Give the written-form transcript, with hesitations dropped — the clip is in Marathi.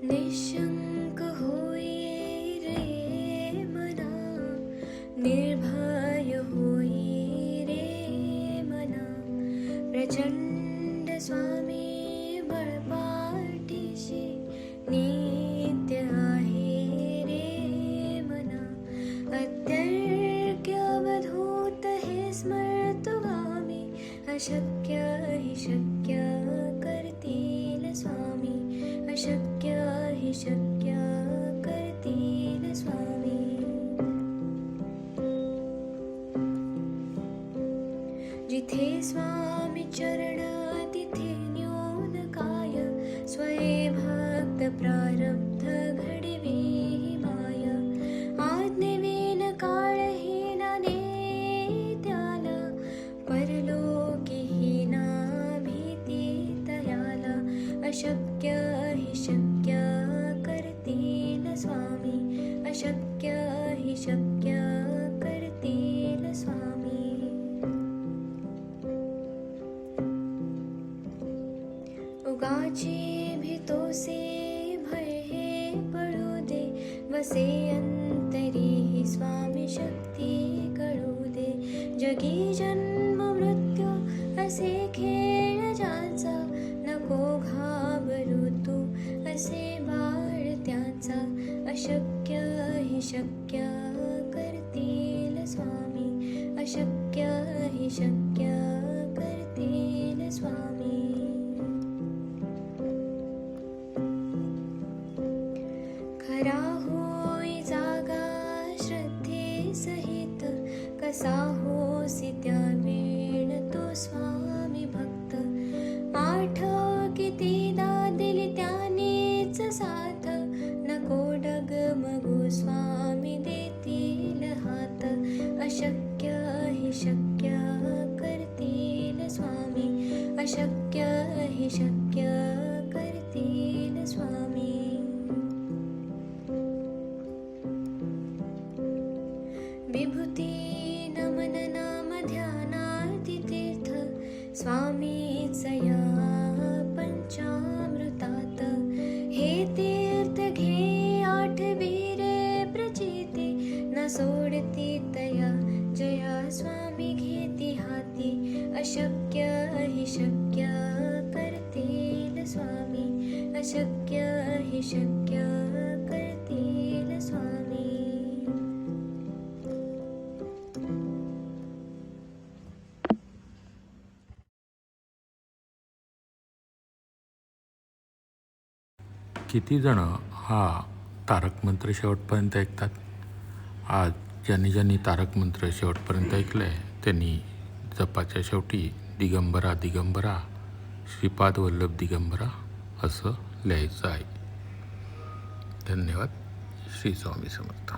निशंक होई रे मना, निर्भय होई रे मना, प्रचंड स्वामी बळपाठीशी नित्य आहे रे मना. अत्यर्क्य अवधूत हे स्मर्तुगामी, अशक्य हि शक्य करतील स्वामी, अशक्य हि शक्य करतील स्वामी. जिथे स्वामी चरण तिथे न्यून काय, स्वये भक्त प्रारब्ध घडवी माय. आज्ञेविन काळहीना नेत्याला, परलोकीहीना भीती तयाला. अशक्य हि शक्य करतील स्वामी, अशक्य हि शक्य करतील स्वामी. उगाची भीतोसे भय हे पळू दे, वसे अंतरी ही स्वामी शक्ती कळू दे. जगी जन्म मृत्यू असे खेळ ज्याचा, नको घाबरू तू असे बाळ त्याचा. अशक्य हि शक्य करतील स्वामी, अशक्य हि शक्य करतील स्वामी. खरा होई जागा श्रद्धे सहित, कसा होसी त्या वेळ तो स्वामी भक्त. आठव कितीदा दिली त्यानेच साथ, नको डगमगू स्वामी देतील हात. अशक्य हि शक्य करतील स्वामी, अशक्य हि शक्य करतील स्वामी. विभूती नमन नाम ध्यानार्ती तीर्थ, स्वामीच या पंचामृतात. हे तीर्थ घे आठवी रे प्रचिती, न सोडती तया जया स्वामी घेती हाती. अशक्य हि शक्य करतील स्वामी, अशक्य हि शक्य करतील स्वामी. किती जण हा तारक मंत्र शेवटपर्यंत ऐकतात? आज ज्यांनी तारक मंत्र शेवटपर्यंत ऐकलं आहे त्यांनी जपाच्या शेवटी दिगंबरा दिगंबरा श्रीपाद वल्लभ दिगंबरा असं लिहायचं आहे. धन्यवाद. श्री स्वामी समर्थ.